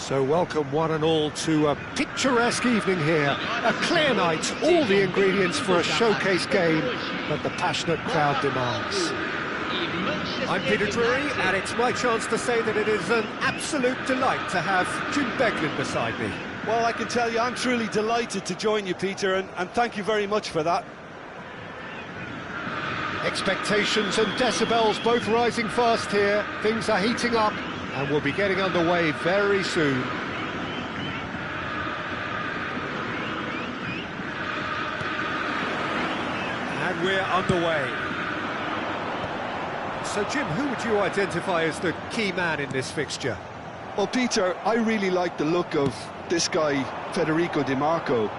So welcome one and all to a picturesque evening here. A clear night, all the ingredients for a showcase game that the passionate crowd demands. I'm Peter Drury, and it's my chance to say that it is an absolute delight to have Jim Beglin beside me. Well, I can tell you I'm truly delighted to join you, Peter, and thank you very much for that. Expectations and decibels both rising fast here. Things are heating up, and we'll be getting underway very soon. And we're underway. So, Jim, who would you identify as the key man in this fixture? Well, Peter, I really like the look of this guy, Federico Di Marco.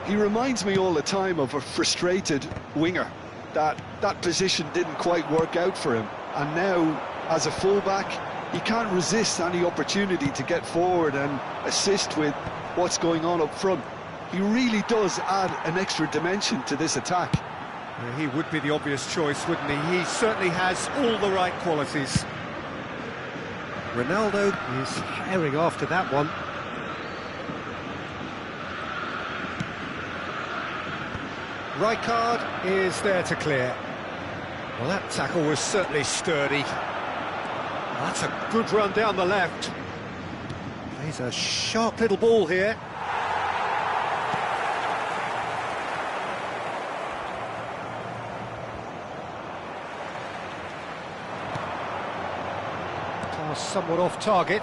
He reminds me all the time of a frustrated winger. That position didn't quite work out for him, and now, as a fullback, he can't resist any opportunity to get forward and assist with what's going on up front. He really does add an extra dimension to this attack. He would be the obvious choice, wouldn't he? He certainly has all the right qualities. Ronaldo is herring after that one. Rijkaard is there to clear. Well, that tackle was certainly sturdy. That's a good run down the left. Plays a sharp little ball here. Pass somewhat off target.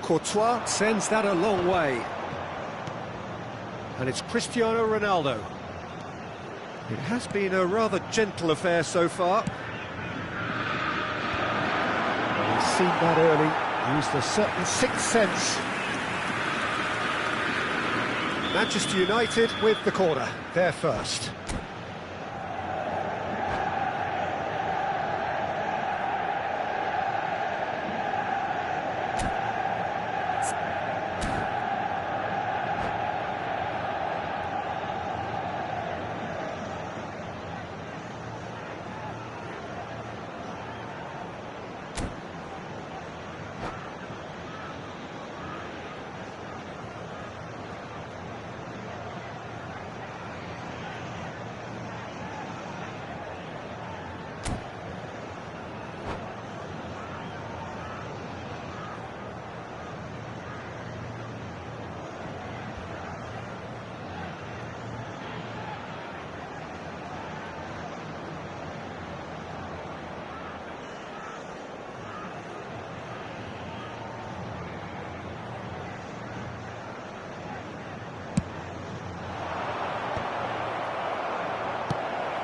Courtois sends that a long way. And it's Cristiano Ronaldo. It has been a rather gentle affair so far. He's seen that early, used a certain sixth sense. Manchester United with the corner, they're first.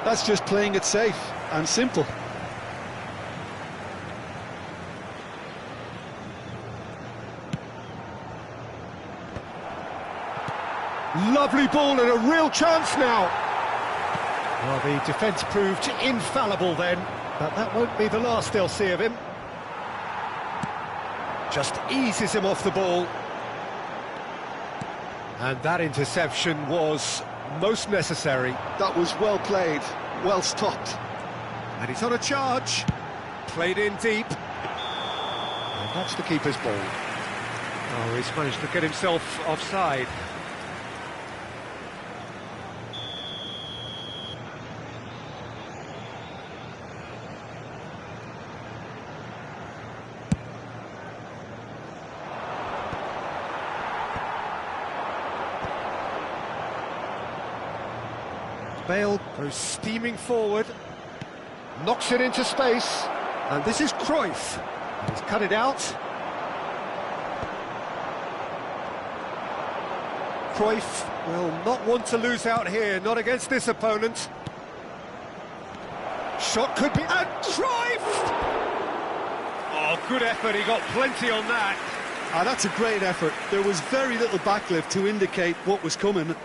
That's just playing it safe and simple. Lovely ball and a real chance now. Well, the defence proved infallible then, but that won't be the last they'll see of him. Just eases him off the ball. And that interception was most necessary. That was well played, well stopped. And he's on a charge. Played in deep. And that's the keeper's ball. Oh, he's managed to get himself offside. Bale goes steaming forward, knocks it into space, and this is Cruyff. He's cut it out. Cruyff will not want to lose out here, not against this opponent. Shot could be... and Cruyff! Oh, good effort, he got plenty on that. That's a great effort. There was very little backlift to indicate what was coming.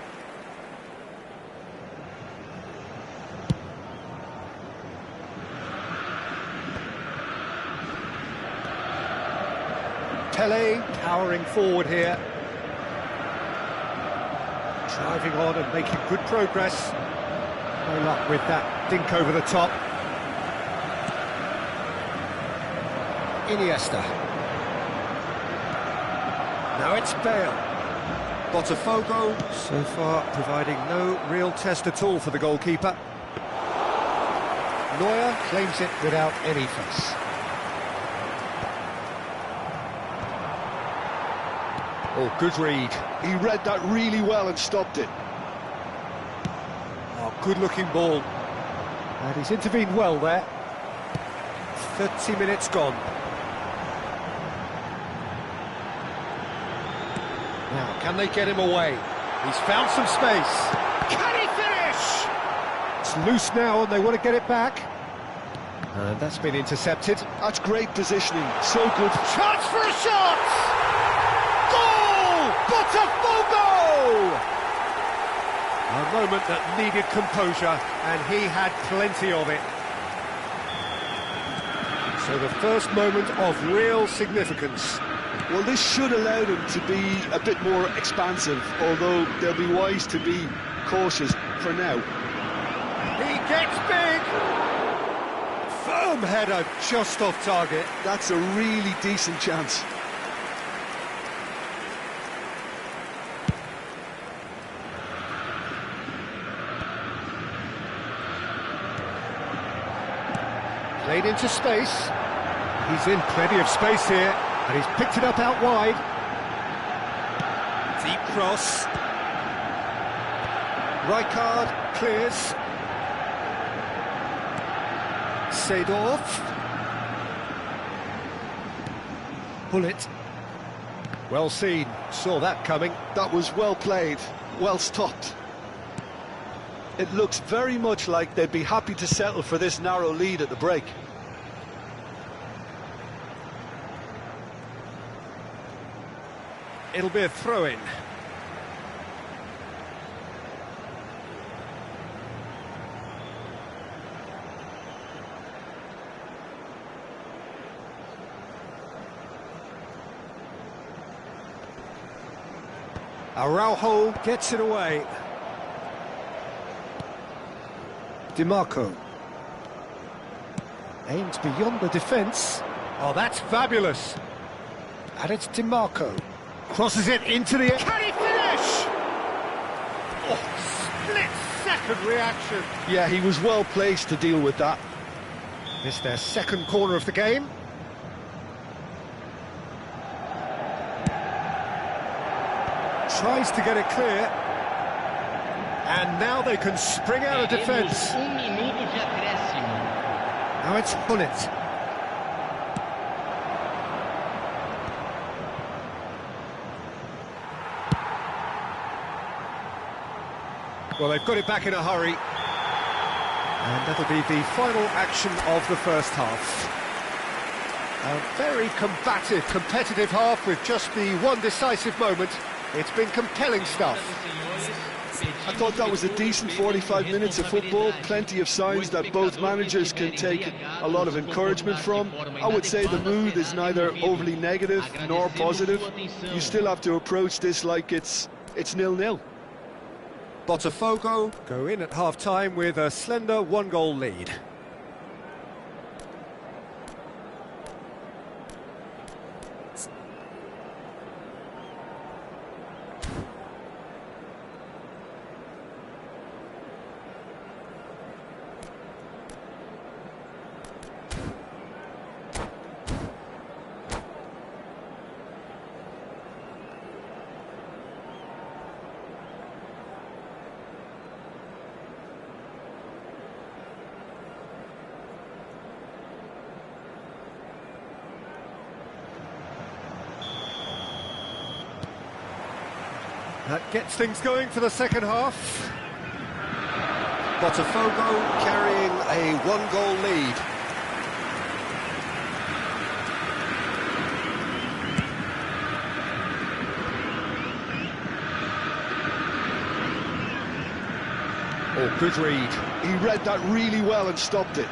Pele powering forward here. Driving on and making good progress. No luck with that dink over the top. Iniesta. Now it's Bale. Botafogo, so far providing no real test at all for the goalkeeper. Neuer claims it without any fuss. Oh, good read. He read that really well and stopped it. Oh, good-looking ball. And he's intervened well there. 30 minutes gone. Now, can they get him away? He's found some space. Can he finish? It's loose now and they want to get it back. And that's been intercepted. That's great positioning, so good. Chance for a shot! Goal! Botafogo! A moment that needed composure, and he had plenty of it. So the first moment of real significance. Well, this should allow them to be a bit more expansive, although they'll be wise to be cautious for now. He gets big! Firm header just off target. That's a really decent chance. Played into space. He's in plenty of space here, and he's picked it up out wide. Deep cross. Rijkaard clears. Seedorf. Bullet. Well seen, saw that coming. That was well played, well stopped. It looks very much like they'd be happy to settle for this narrow lead at the break. It'll be a throw-in. Araujo gets it away. DiMarco. Aims beyond the defence. Oh, that's fabulous. And it's DiMarco. Crosses it into the... Can he finish? Oh, split-second reaction. Yeah, he was well placed to deal with that. Missed their second corner of the game. Tries to get it clear. And now they can spring out of defence. Now it's Bullet. Well, they've got it back in a hurry. And that'll be the final action of the first half. A very combative, competitive half with just the one decisive moment. It's been compelling stuff. I thought that was a decent 45 minutes of football. Plenty of signs that both managers can take a lot of encouragement from. I would say the mood is neither overly negative nor positive. You still have to approach this like it's 0-0. Botafogo go in at half-time with a slender one-goal lead. That gets things going for the second half. Botafogo carrying a one-goal lead. Oh, good read. He read that really well and stopped it.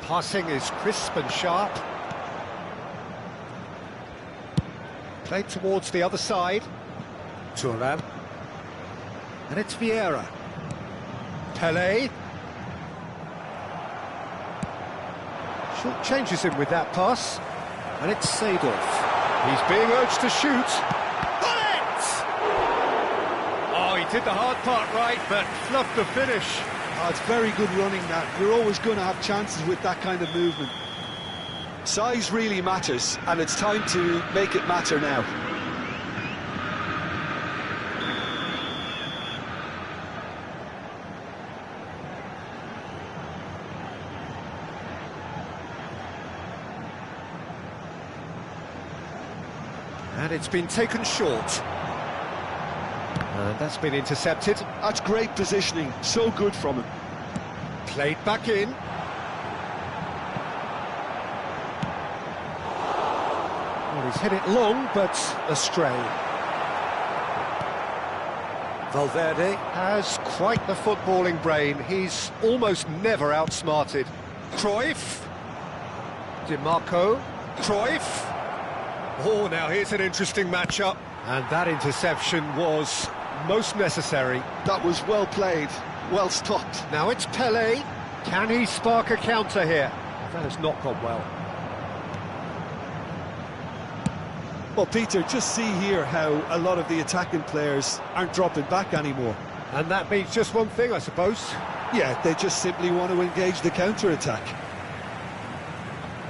Passing is crisp and sharp. Played towards the other side. Thuram. And it's Vieira. Pelé. Short changes him with that pass. And it's Seedorf. He's being urged to shoot. Bullet! Oh, he did the hard part right, but fluffed the finish. Oh, it's very good running, that. You're always going to have chances with that kind of movement. Size really matters, and it's time to make it matter now. And it's been taken short. And that's been intercepted. That's great positioning, so good from him. Played back in. Well, he's hit it long, but astray. Valverde has quite the footballing brain. He's almost never outsmarted. Cruyff. DiMarco. Cruyff. Oh, now here's an interesting matchup. And that interception was most necessary. That was well played, well stopped. Now it's Pelé. Can he spark a counter here? That has not gone well. Well, Peter, just see here how a lot of the attacking players aren't dropping back anymore. And that means just one thing, I suppose. Yeah, they just simply want to engage the counter-attack.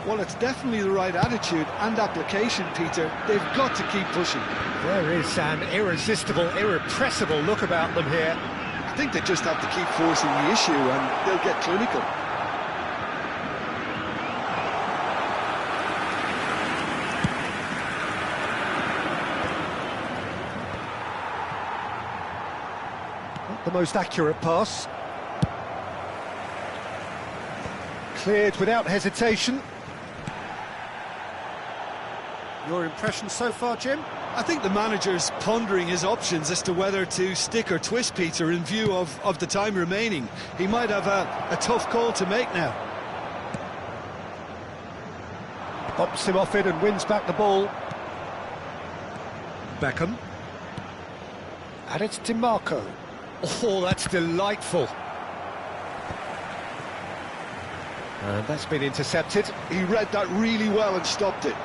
Well, it's definitely the right attitude and application, Peter. They've got to keep pushing. There is an irresistible, irrepressible look about them here. I think they just have to keep forcing the issue and they'll get clinical. Not the most accurate pass. Cleared without hesitation. Your impression so far, Jim? I think the manager's pondering his options as to whether to stick or twist, Peter, in view of the time remaining. He might have a tough call to make now. Pops him off it and wins back the ball. Beckham. And it's DiMarco. Oh, that's delightful. And that's been intercepted. He read that really well and stopped it.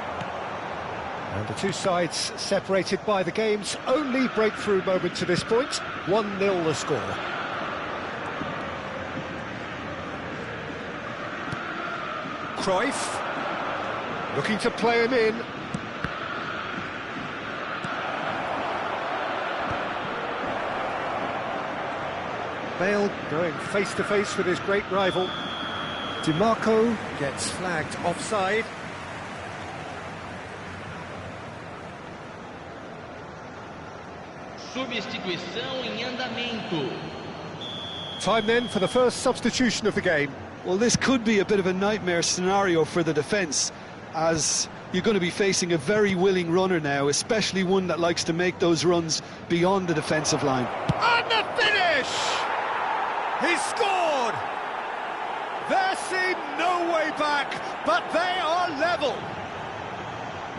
And the two sides separated by the game's only breakthrough moment to this point. 1-0 the score. Cruyff looking to play him in. Bale going face to face with his great rival. DiMarco gets flagged offside. Substituição em andamento. Time then for the first substitution of the game. Well, this could be a bit of a nightmare scenario for the defence, as you're going to be facing a very willing runner now, especially one that likes to make those runs beyond the defensive line. And the finish! He scored! There seemed no way back, but they are level.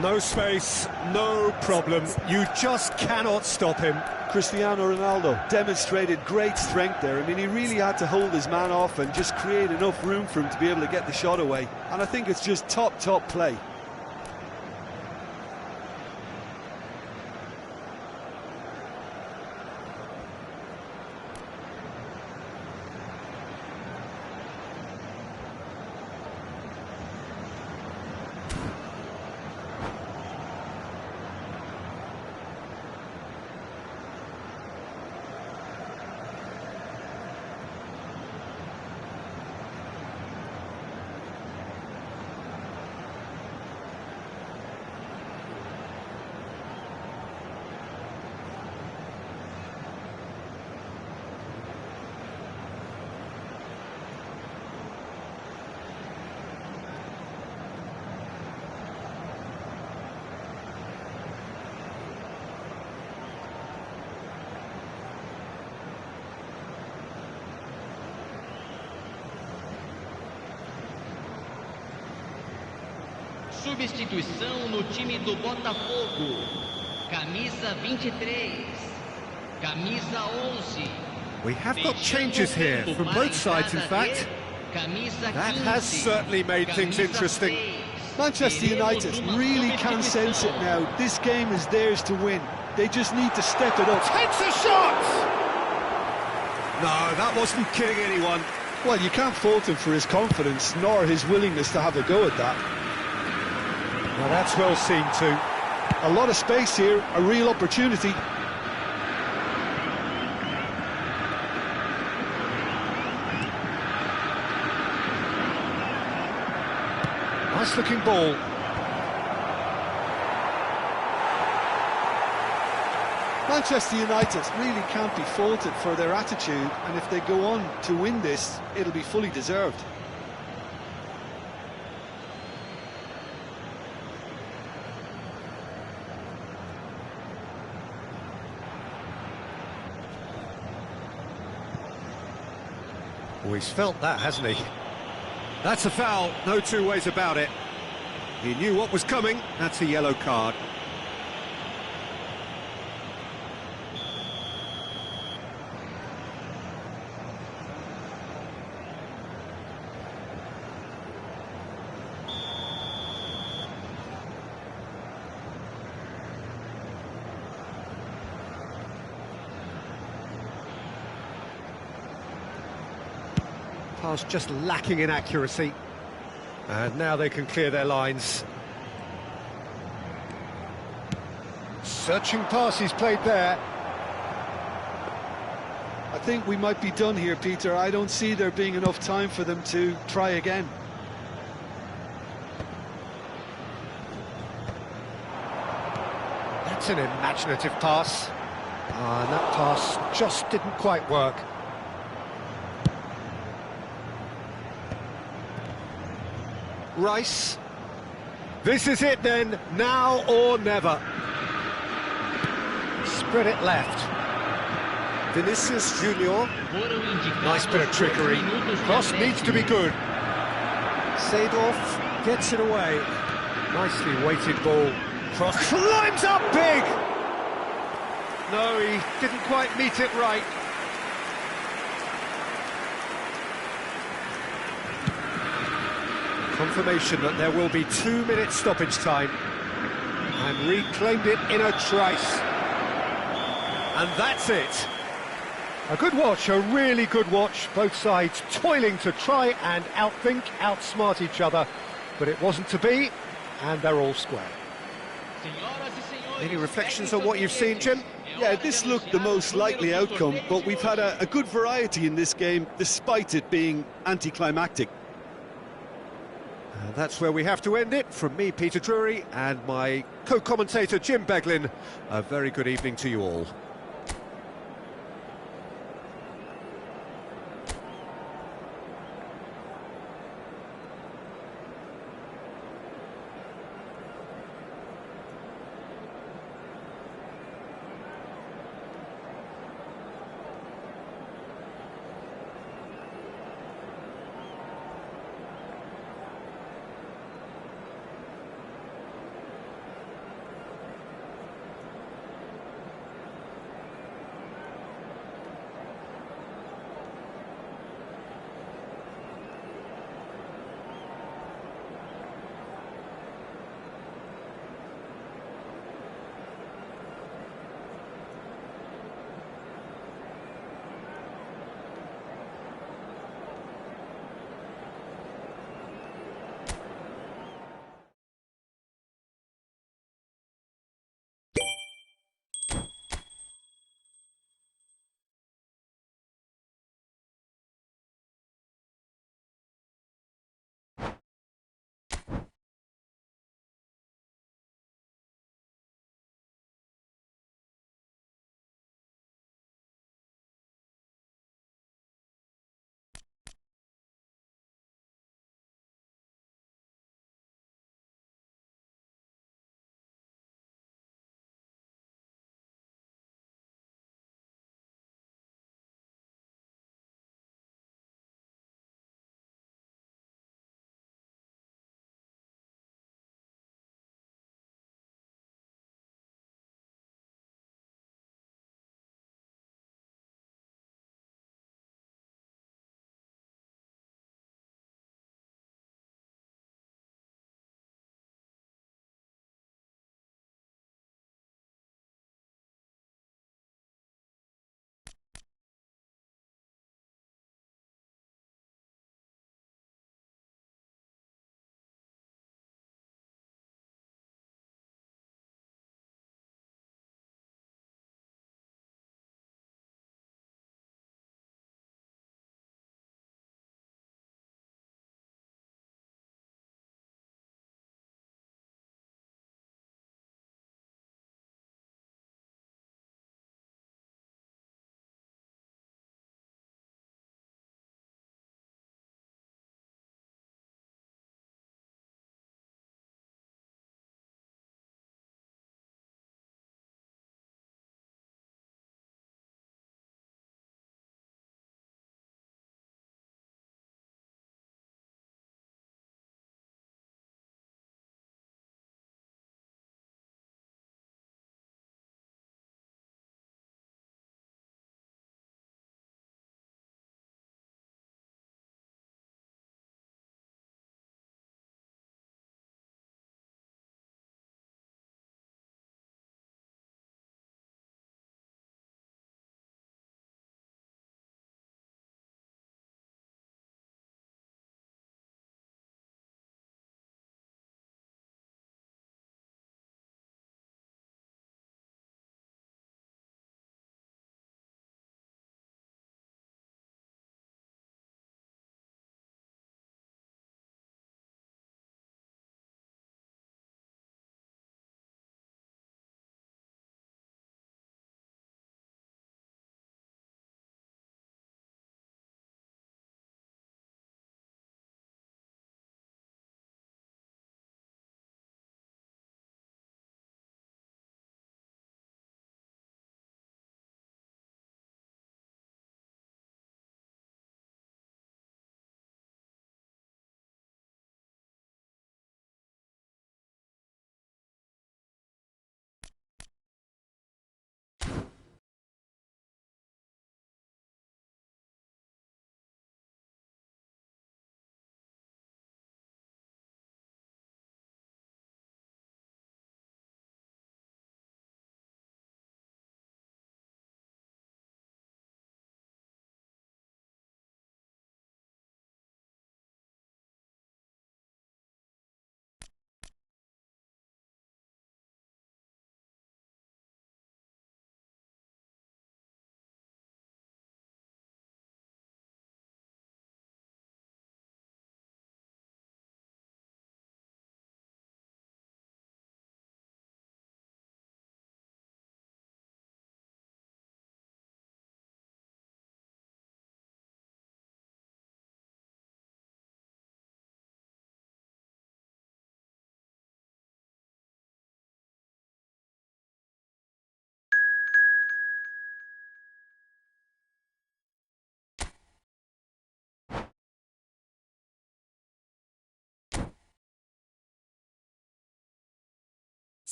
No space, no problem. You just cannot stop him. Cristiano Ronaldo demonstrated great strength there. I mean, he really had to hold his man off and just create enough room for him to be able to get the shot away. And I think it's just top play. Substituição no time do Botafogo. Camisa 23. Camisa 11. We have got changes here from both sides, in fact. That has certainly made things interesting. Manchester United really can sense it now. This game is theirs to win. They just need to step it up. Takes a shot! No, that wasn't kidding anyone. Well, you can't fault him for his confidence, nor his willingness to have a go at that. Well, that's well seen too. A lot of space here, a real opportunity. Nice looking ball. Manchester United really can't be faulted for their attitude, and if they go on to win this, it'll be fully deserved. Oh, he's felt that, hasn't he? That's a foul, no two ways about it. He knew what was coming, that's a yellow card. Pass just lacking in accuracy. And now they can clear their lines. Searching pass he's played there. I think we might be done here, Peter. I don't see there being enough time for them to try again. That's an imaginative pass. And that pass just didn't quite work. Rice. This is it then, now or never. Spread it left. Vinicius Junior. Nice bit of trickery. Cross needs to be good. Seedorf gets it away. Nicely weighted ball. Cross climbs up big! No, he didn't quite meet it right. Confirmation that there will be 2 minutes stoppage time. And reclaimed it in a trice. And that's it. A good watch, a really good watch. Both sides toiling to try and outthink, outsmart each other. But it wasn't to be, and they're all square. Any reflections on what you've seen, Jim? Yeah, this looked the most likely outcome, but we've had a good variety in this game, despite it being anticlimactic. And that's where we have to end it. From me, Peter Drury, and my co-commentator, Jim Beglin. A very good evening to you all.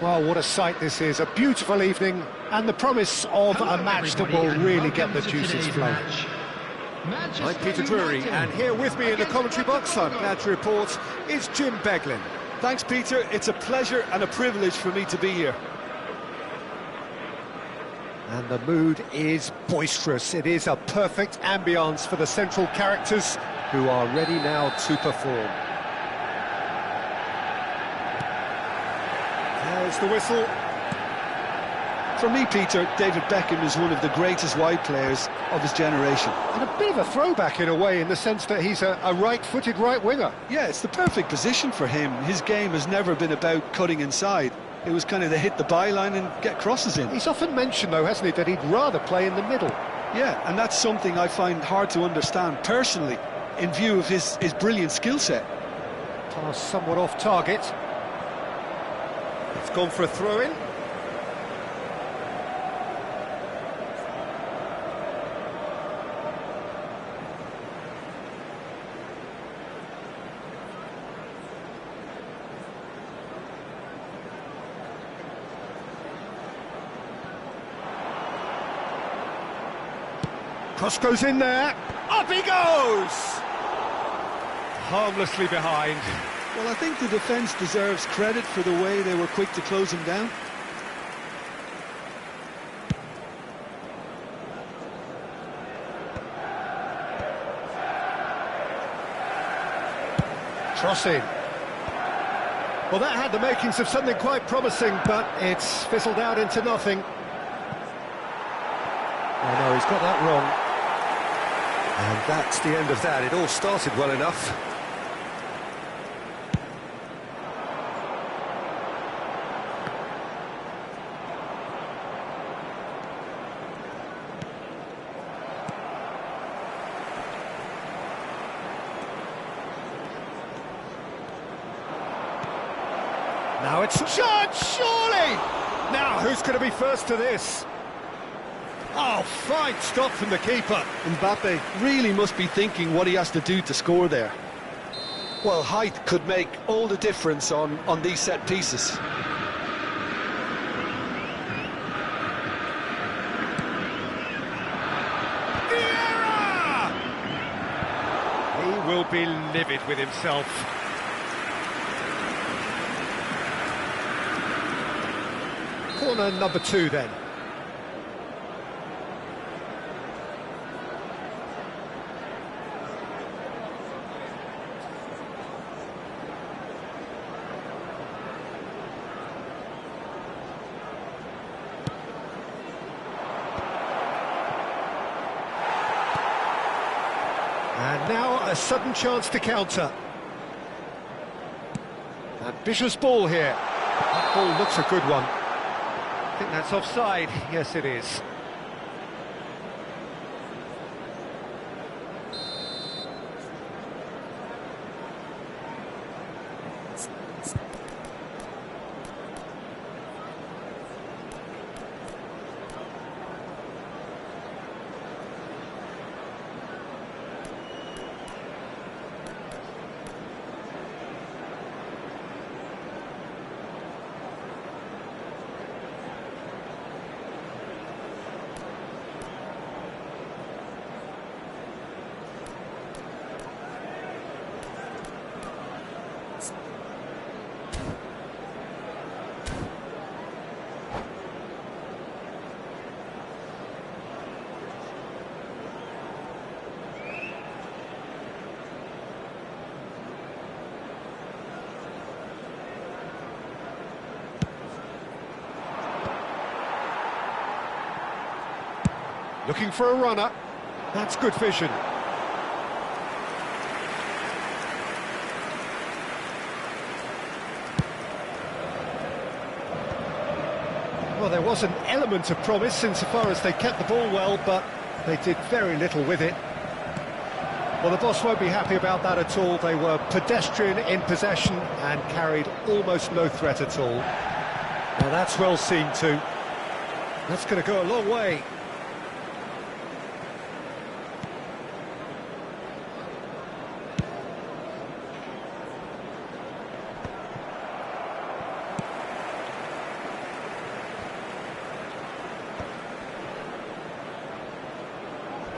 Well, what a sight this is. A beautiful evening and the promise of a match that will really get the juices flowing. I'm Peter Drury, and here with me in the commentary box, I'm glad to report, is Jim Beglin. Thanks, Peter. It's a pleasure and a privilege for me to be here. And the mood is boisterous. It is a perfect ambience for the central characters who are ready now to perform. There's the whistle. For me, Peter, David Beckham is one of the greatest wide players of his generation. And a bit of a throwback in a way, in the sense that he's a right-footed right winger. Yeah, it's the perfect position for him. His game has never been about cutting inside. It was kind of to hit the byline and get crosses in. He's often mentioned, though, hasn't he, that he'd rather play in the middle. Yeah, and that's something I find hard to understand personally. in view of his brilliant skill set. Pass somewhat off target. It's gone for a throw-in. Cross goes in there. Up he goes! Harmlessly behind. Well, I think the defence deserves credit for the way they were quick to close him down. Cross in. Well, that had the makings of something quite promising, but it's fizzled out into nothing. Oh no, he's got that wrong. And that's the end of that. It all started well enough. Now it's a chance, surely! Now, who's going to be first to this? Oh, fine stop from the keeper. Mbappe really must be thinking what he has to do to score there. Well, height could make all the difference on these set pieces. Vieira! He will be livid with himself. Corner number 2 then. And now a sudden chance to counter. Ambitious ball here. That ball looks a good one. I think that's offside. Yes, it is. Looking for a runner. That's good vision. Well, there was an element of promise insofar as they kept the ball well, but they did very little with it. Well, the boss won't be happy about that at all. They were pedestrian in possession and carried almost no threat at all. Now that's well seen too. That's going to go a long way.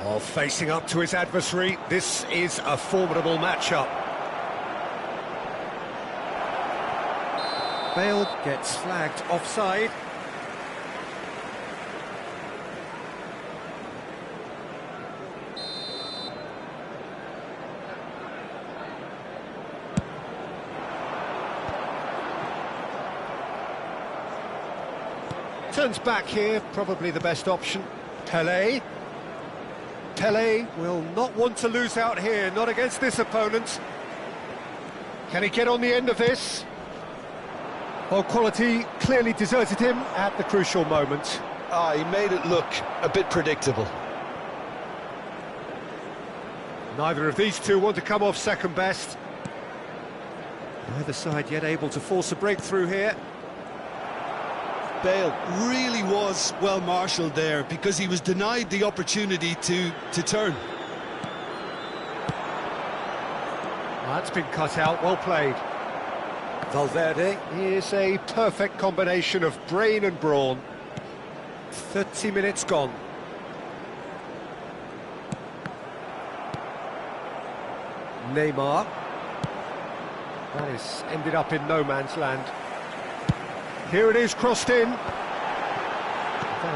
Well, facing up to his adversary, this is a formidable matchup. Bale gets flagged offside. Turns back here, probably the best option. Pelé. Pelé will not want to lose out here, not against this opponent. Can he get on the end of this? Well, quality clearly deserted him at the crucial moment. He made it look a bit predictable. Neither of these two want to come off second best. Neither side yet able to force a breakthrough here. Bale really was well marshalled there because he was denied the opportunity to turn. That's been cut out, well played. Valverde is a perfect combination of brain and brawn. 30 minutes gone. Neymar. That is ended up in no man's land. Here it is, crossed in. That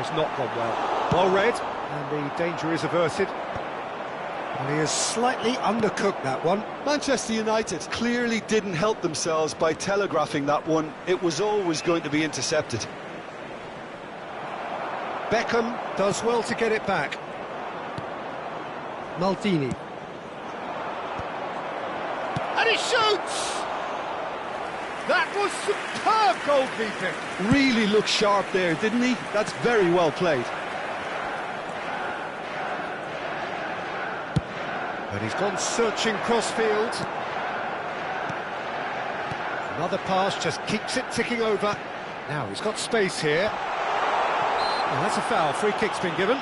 has not gone well. Well read, and the danger is averted. And he has slightly undercooked that one. Manchester United clearly didn't help themselves by telegraphing that one. It was always going to be intercepted. Beckham does well to get it back. Maldini. And he shoots! That was superb goalkeeping. Really looked sharp there, didn't he? That's very well played. But he's gone searching crossfield. Another pass just keeps it ticking over. Now he's got space here. Well, that's a foul. Free kick's been given.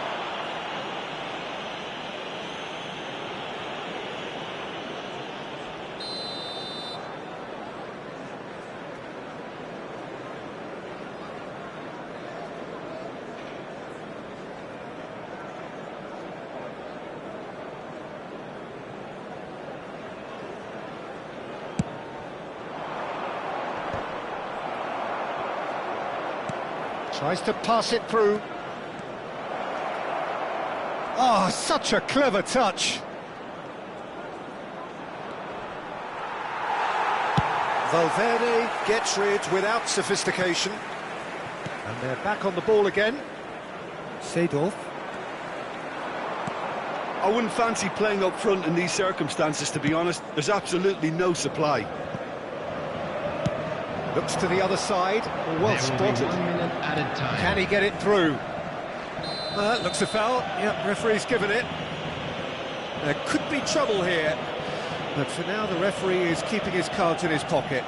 Tries to pass it through. Oh, such a clever touch. Valverde gets rid without sophistication. And they're back on the ball again. Seedorf. I wouldn't fancy playing up front in these circumstances, to be honest. There's absolutely no supply. Looks to the other side. Well spotted. 1 minute added time. Can he get it through? Looks a foul. Yep, referee's given it. There could be trouble here. But for now, the referee is keeping his cards in his pocket.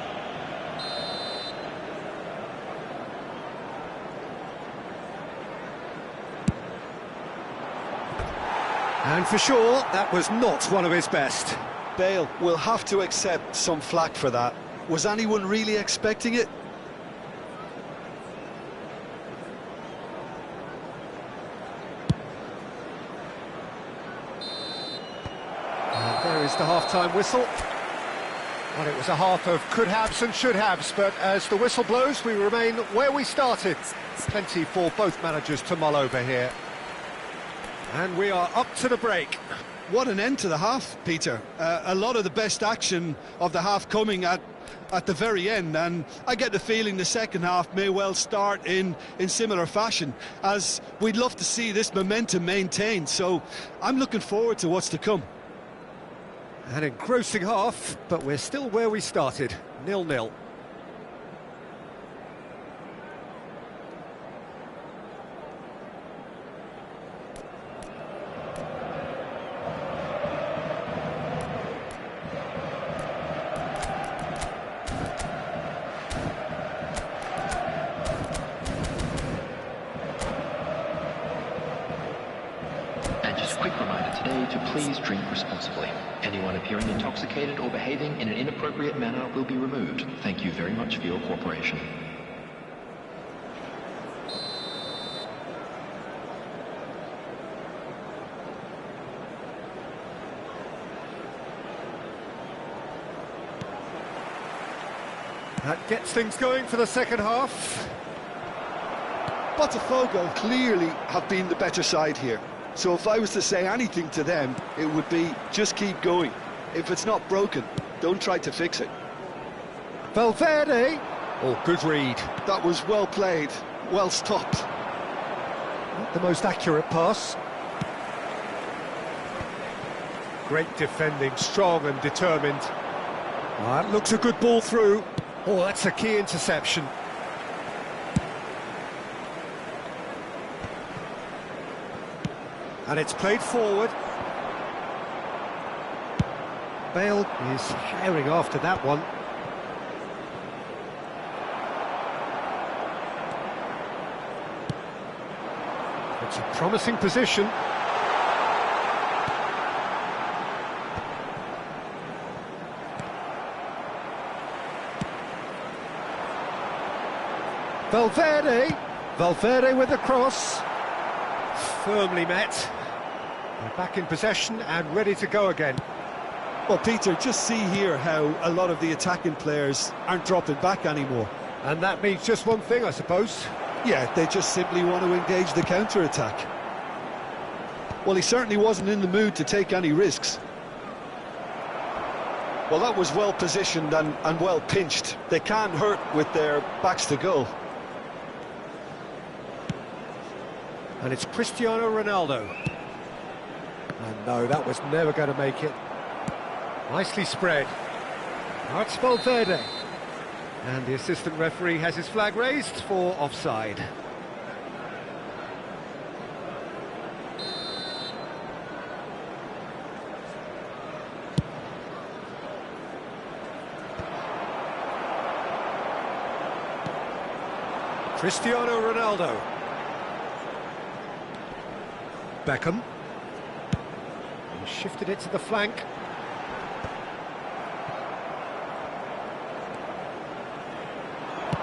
And for sure, that was not one of his best. Bale will have to accept some flack for that. Was anyone really expecting it? And there is the half-time whistle. Well, it was a half of could-haves and should-haves, but as the whistle blows, we remain where we started. Plenty for both managers to mull over here. And we are up to the break. What an end to the half, Peter. A lot of the best action of the half coming at the very end, and I get the feeling the second half may well start in similar fashion, as we'd love to see this momentum maintained, so I'm looking forward to what's to come. An engrossing half, but we're still where we started, 0-0. Quick reminder today to please drink responsibly. Anyone appearing intoxicated or behaving in an inappropriate manner will be removed. Thank you very much for your cooperation. That gets things going for the second half. Botafogo clearly have been the better side here. So if I was to say anything to them, it would be just keep going. If it's not broken, don't try to fix it. Valverde. Oh, good read. That was well played, well stopped. Not the most accurate pass. Great defending, strong and determined. That looks a good ball through. Oh, that's a key interception. And it's played forward. Bale is herring after that one. It's a promising position. Valverde with the cross. Firmly met. They're back in possession and ready to go again. Well, Peter, just see here how a lot of the attacking players aren't dropping back anymore. And that means just one thing, I suppose. Yeah, they just simply want to engage the counter-attack. Well, he certainly wasn't in the mood to take any risks. Well, that was well positioned and well pinched. They can't hurt with their backs to goal. And it's Cristiano Ronaldo. And no, that was never going to make it. Nicely spread. Now it's Valverde. And the assistant referee has his flag raised for offside. Cristiano Ronaldo. Beckham. He shifted it to the flank.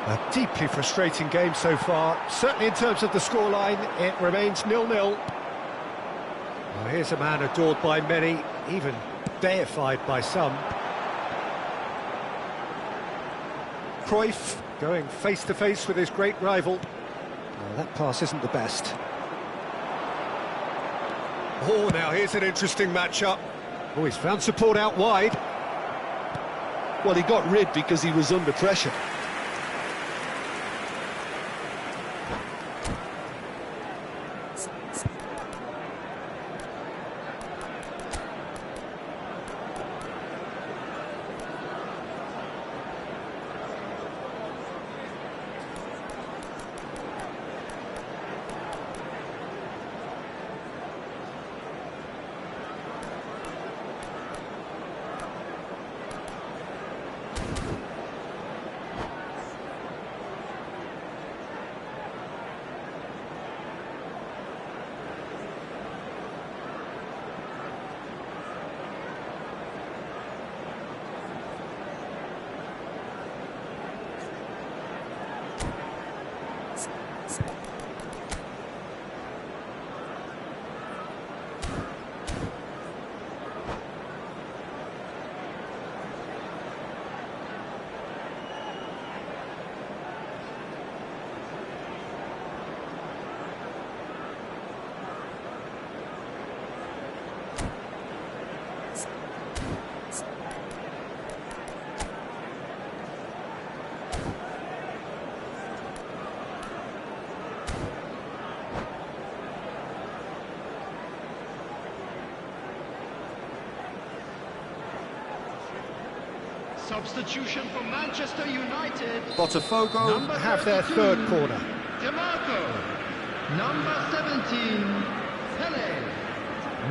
A deeply frustrating game so far. Certainly in terms of the scoreline, it remains 0-0. Well, here's a man adored by many, even deified by some. Cruyff going face-to-face with his great rival. Well, that pass isn't the best. Oh, now here's an interesting matchup. Oh, he's found support out wide. Well, he got rid because he was under pressure. Substitution for Manchester United. Botafogo have their third corner. DeMarco. Number 17, Pele.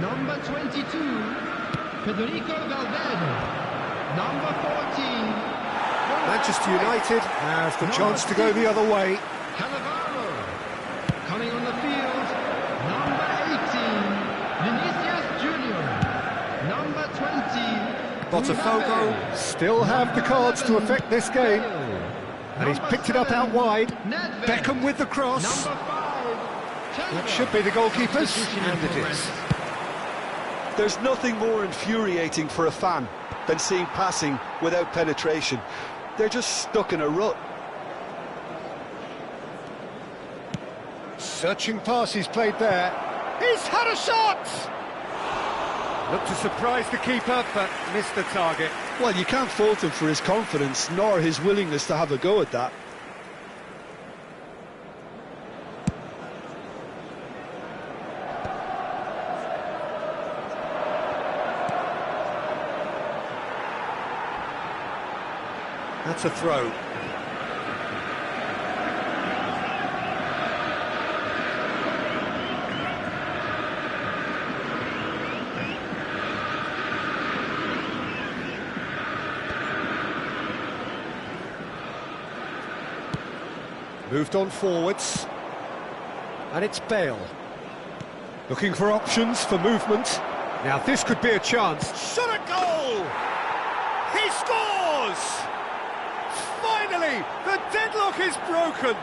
Number 22, Federico Valverde. Number 14, Manchester United have the chance to go the other way. Cannavaro. Coming on the field, number 18, Vinicius Junior. Number 20, Botafogo still have the cards to affect this game. And he's picked it up out wide. Beckham with the cross. That should be the goalkeeper's, and it is. There's nothing more infuriating for a fan than seeing passing without penetration. They're just stuck in a rut. Searching pass he's played there. He's had a shot! Looked to surprise the keeper, but missed the target. Well, you can't fault him for his confidence, nor his willingness to have a go at that. That's a throw. Moved on forwards. And it's Bale. Looking for options for movement. Now this could be a chance. Shot at goal! He scores! Finally, the deadlock is broken.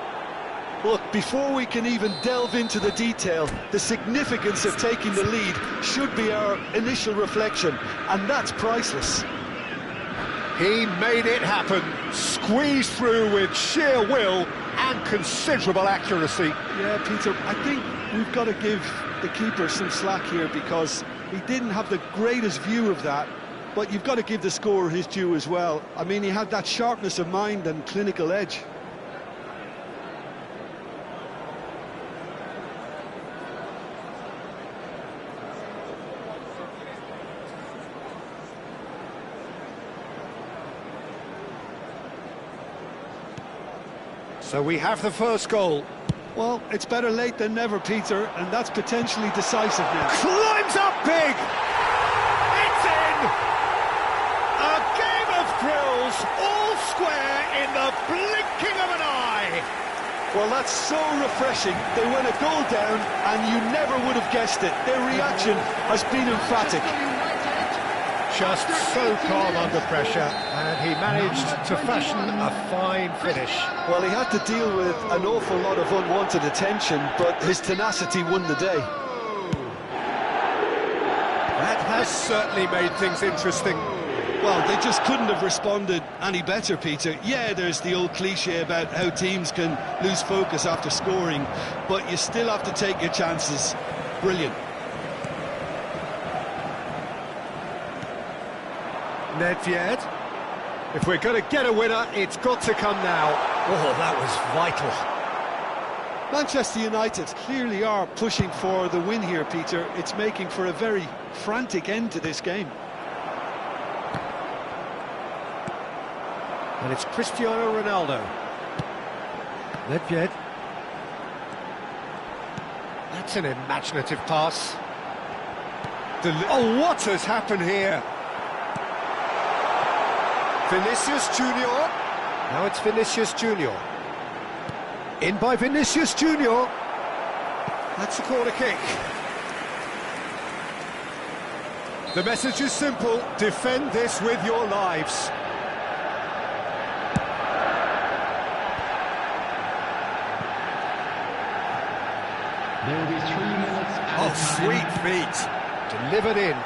Look, before we can even delve into the detail, the significance of taking the lead should be our initial reflection, and that's priceless. He made it happen, squeezed through with sheer will and considerable accuracy. Yeah, Peter, I think we've got to give the keeper some slack here because he didn't have the greatest view of that, but you've got to give the scorer his due as well. I mean, he had that sharpness of mind and clinical edge. So we have the first goal. Well, it's better late than never, Peter, and that's potentially decisive now. Climbs up big! It's in! A game of thrills, all square in the blinking of an eye! Well, that's so refreshing. They went a goal down, and you never would have guessed it. Their reaction has been emphatic. Just so calm under pressure, and he managed to fashion a fine finish. Well, he had to deal with an awful lot of unwanted attention, but his tenacity won the day. That has certainly made things interesting. Well, they just couldn't have responded any better, Peter. Yeah, there's the old cliche about how teams can lose focus after scoring, but you still have to take your chances. Brilliant. Nedved. If we're going to get a winner, it's got to come now. Oh, that was vital. Manchester United clearly are pushing for the win here, Peter. It's making for a very frantic end to this game. And it's Cristiano Ronaldo. Nedved. That's an imaginative pass. Oh, what has happened here? Vinicius Junior. Now it's Vinicius Junior. In by Vinicius Junior. That's a corner kick. The message is simple: defend this with your lives. There will be 3 minutes. Oh, sweet feet. Delivered in.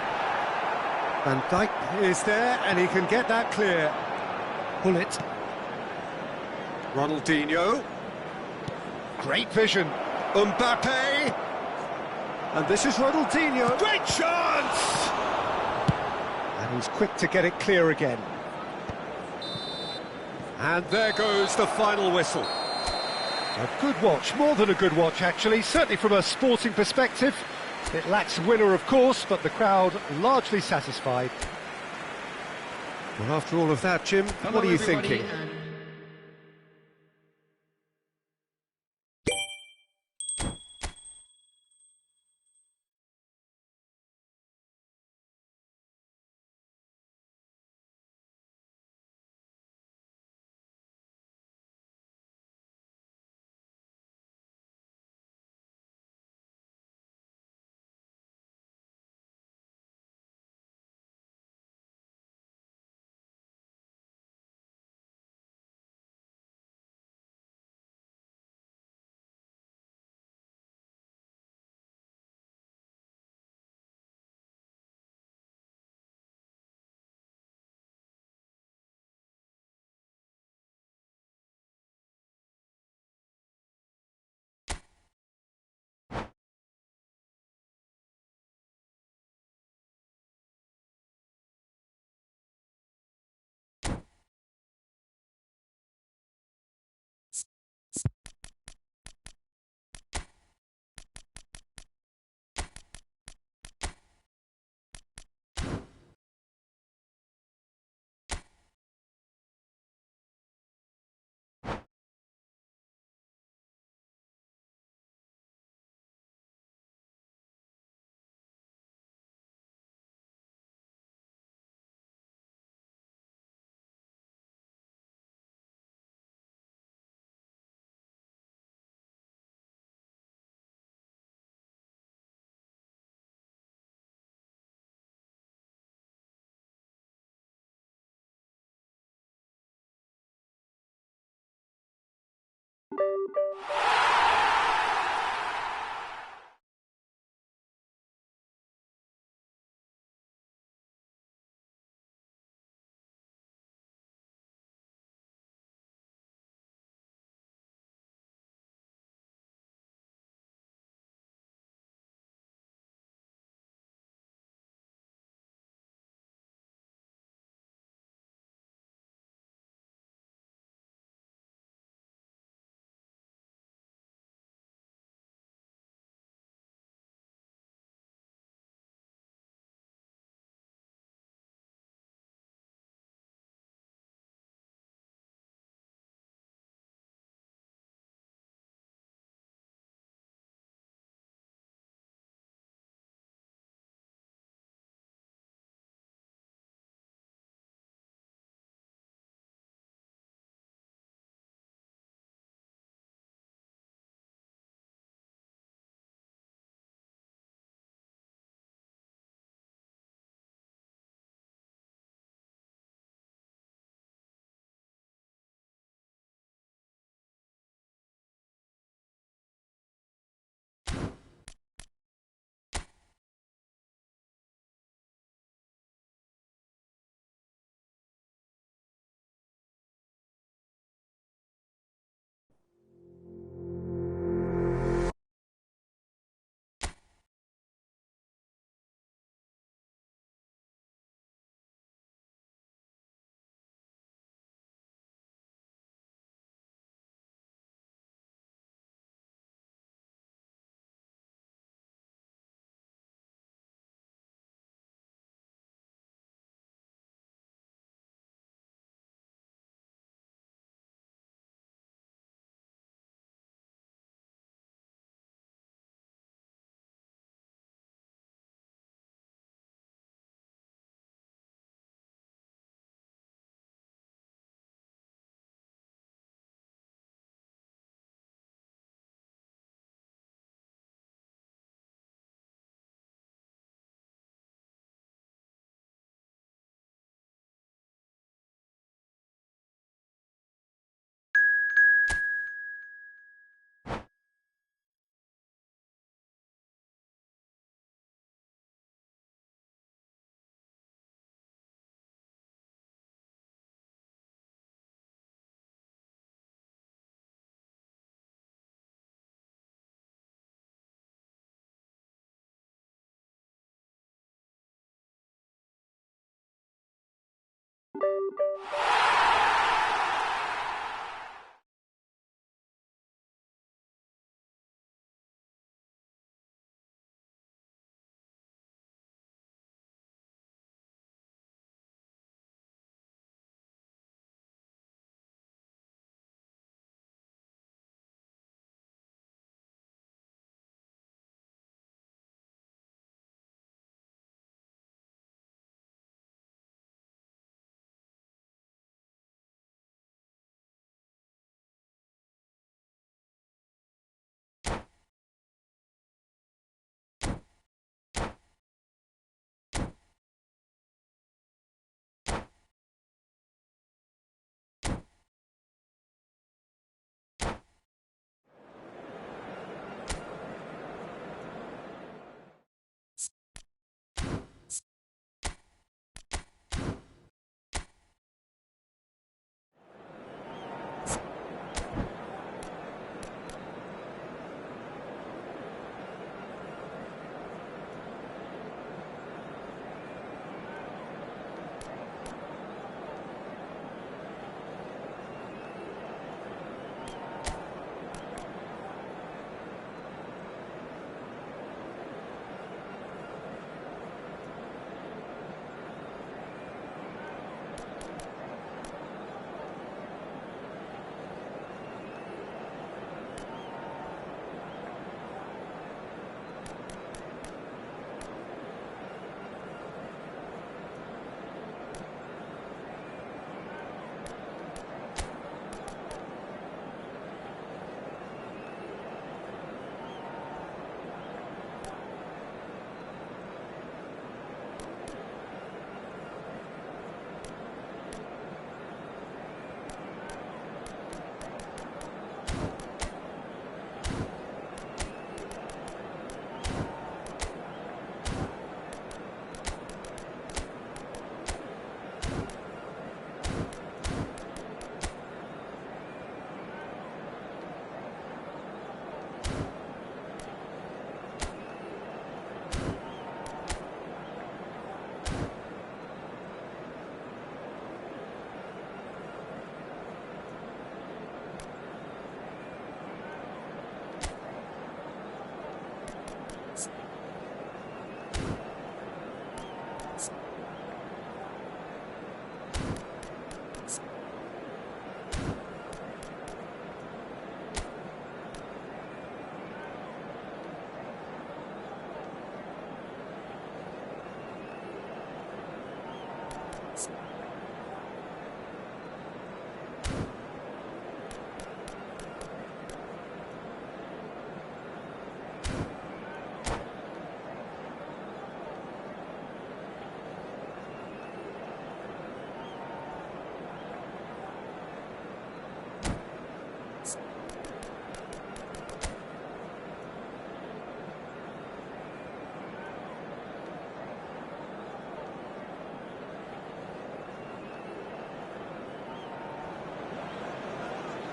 Van Dijk is there, and he can get that clear. Pull it. Ronaldinho. Great vision. Mbappe. And this is Ronaldinho. Great chance! And he's quick to get it clear again. And there goes the final whistle. A good watch, more than a good watch actually, certainly from a sporting perspective. It lacks a winner, of course, but the crowd largely satisfied. Well, after all of that, Jim, what are you thinking?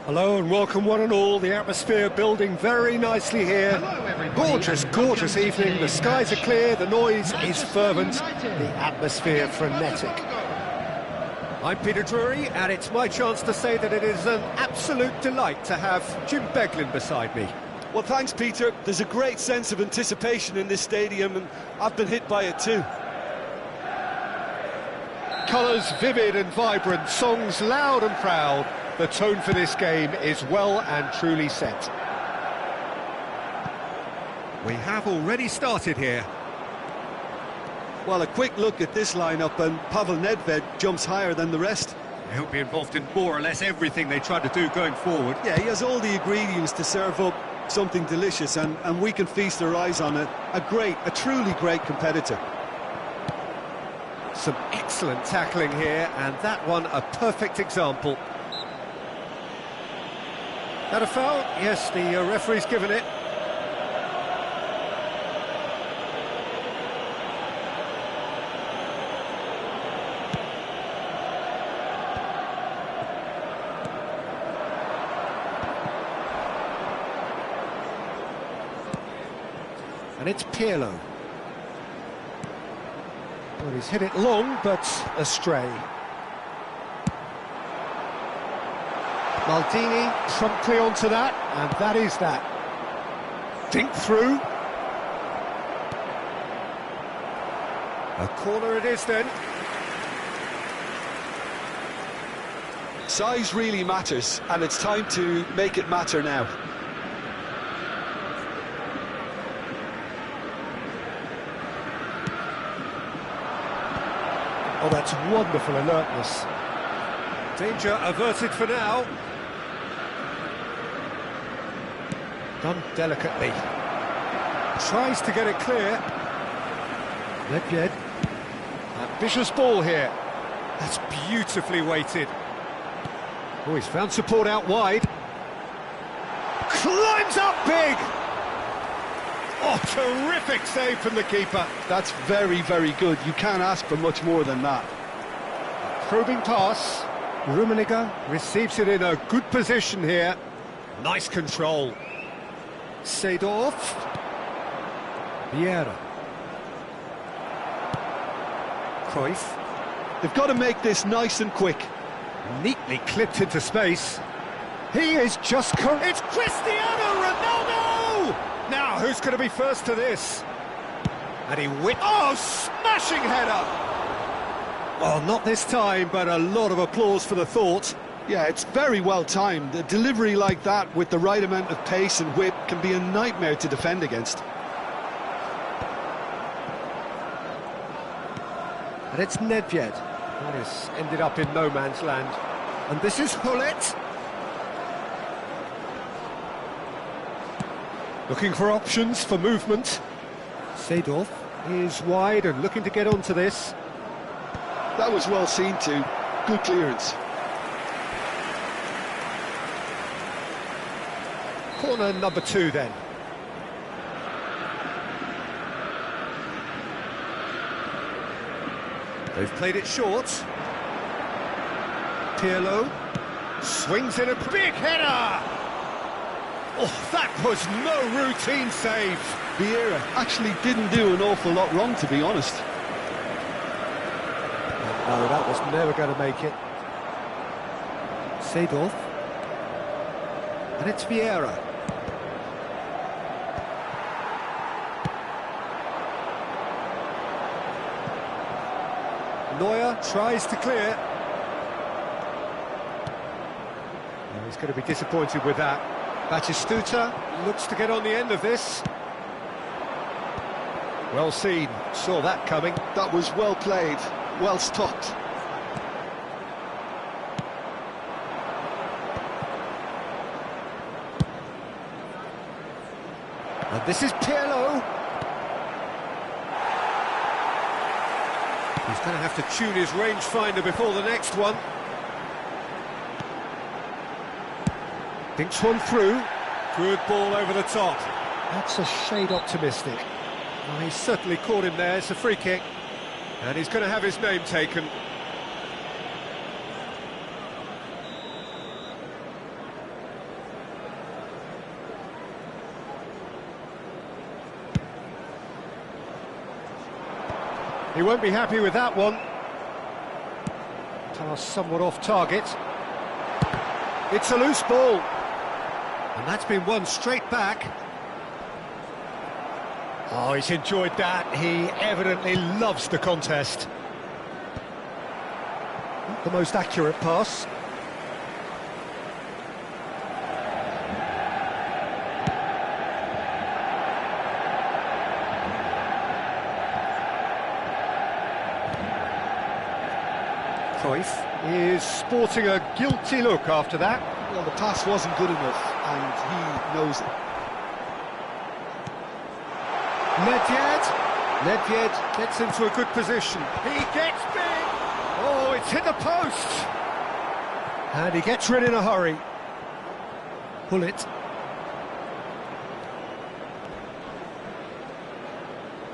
Hello and welcome one and all. The atmosphere building very nicely here. Gorgeous, gorgeous evening. The skies are clear, the noise is fervent, the atmosphere frenetic. I'm Peter Drury, and it's my chance to say that it is an absolute delight to have Jim Beglin beside me. Well, thanks, Peter. There's a great sense of anticipation in this stadium, and I've been hit by it too. Colours vivid and vibrant, songs loud and proud. The tone for this game is well and truly set. We have already started here. Well, a quick look at this lineup, and Pavel Nedved jumps higher than the rest. He'll be involved in more or less everything they try to do going forward. Yeah, he has all the ingredients to serve up something delicious, and we can feast our eyes on it. A truly great competitor. Some excellent tackling here, and that one a perfect example. That a foul? Yes, the referee's given it. And it's Pirlo. Well, he's hit it long, but astray. Maldini promptly onto that, and that is that. Dink through. A corner it is then. Size really matters, and it's time to make it matter now. Oh, that's wonderful alertness. Danger averted for now. Done delicately. Tries to get it clear. Nedved. Ambitious ball here. That's beautifully weighted. Oh, he's found support out wide. Climbs up big! Oh, terrific save from the keeper. That's very, very good. You can't ask for much more than that. Probing pass. Rummenigge receives it in a good position here. Nice control. Seedorf. Vieira. Cruyff. They've got to make this nice and quick. Neatly clipped into space. He is just... It's Cristiano Ronaldo! Now, who's going to be first to this? And he Oh, smashing header! Well, not this time, but a lot of applause for the thought. Yeah, it's very well timed. A delivery like that with the right amount of pace and whip can be a nightmare to defend against. And it's Nedved. That has ended up in no man's land. And this is Hullet. Looking for options for movement. Seedorf is wide and looking to get onto this. That was well seen too. Good clearance. Corner number 2 then. They've played it short. Pirlo swings in a big header! Oh, that was no routine save. Vieira actually didn't do an awful lot wrong, to be honest. No, that was never going to make it. Seedorf. And it's Vieira. Neuer tries to clear. Oh, he's going to be disappointed with that. Batistuta looks to get on the end of this. Well seen, saw that coming. That was well played, well stopped. This is Pirlo. He's going to have to tune his rangefinder before the next one. Thinks one through. Good ball over the top. That's a shade optimistic. Well, he's certainly caught him there. It's a free kick. And he's going to have his name taken. He won't be happy with that one. Pass somewhat off target. It's a loose ball. And that's been won straight back. Oh, he's enjoyed that. He evidently loves the contest. Not the most accurate pass. Cruyff is sporting a guilty look after that. Well, the pass wasn't good enough, and he knows it. Nedved gets into a good position. He gets big! Oh, it's hit the post! And he gets rid in a hurry. Pull it.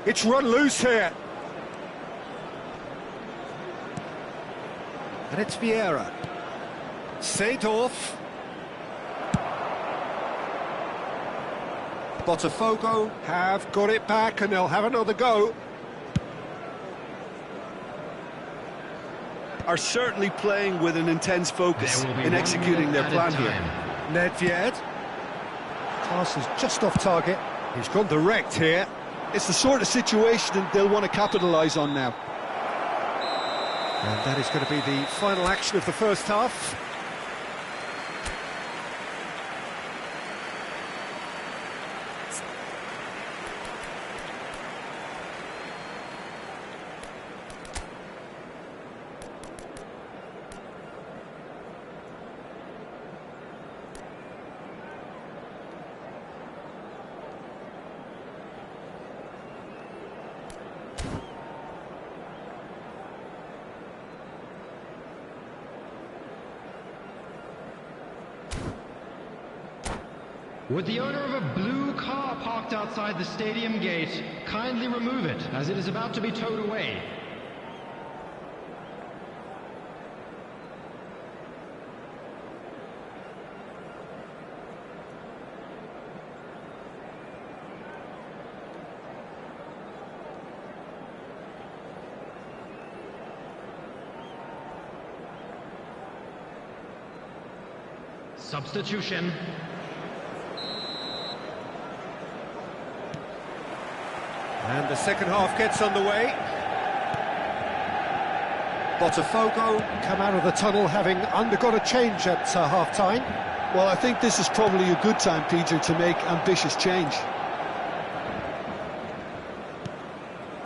It's run loose here. And it's Vieira. Seedorf. Botafogo have got it back and they'll have another go. Are certainly playing with an intense focus in executing their plan here. Nedved. Pass is just off target. He's gone direct here. It's the sort of situation they'll want to capitalise on now. And that is going to be the final action of the first half. Would the owner of a blue car parked outside the stadium gate kindly remove it, as it is about to be towed away? Substitution. And the second half gets underway. Botafogo come out of the tunnel having undergone a change at half-time. Well, I think this is probably a good time, Peter, to make ambitious change.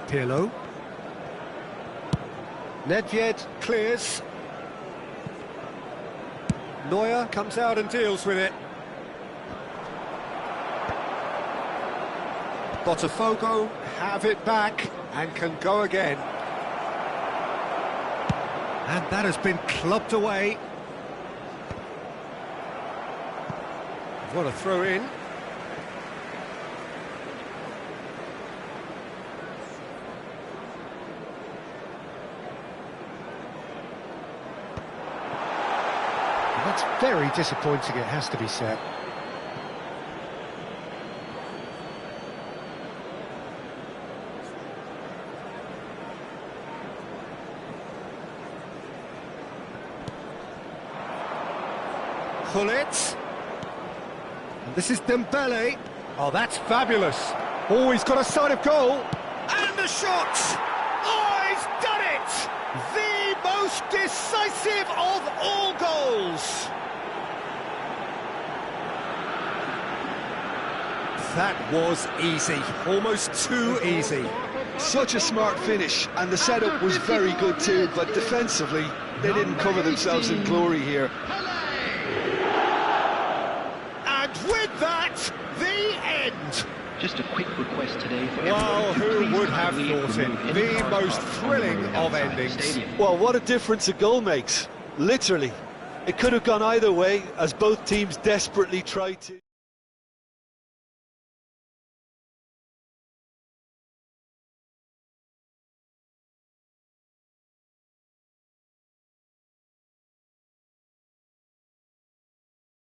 Pirlo. Nedved clears. Neuer comes out and deals with it. Botafogo have it back and can go again. And that has been clubbed away. What a throw in. And that's very disappointing, it has to be said. Pull it. And this is Dembele. Oh, that's fabulous. Oh, he's got a sight of goal. And the shot. Oh, he's done it. The most decisive of all goals. That was easy. Almost too easy. Such a smart finish, and the setup was very good too, but defensively, they didn't cover themselves in glory here. And with that, the end. Just a quick request today for Well, everyone to who please would have kindly thought it? remove any The car most parked on the thrilling road of outside the endings. stadium. Well, what a difference a goal makes, literally. It could have gone either way, as both teams desperately tried to.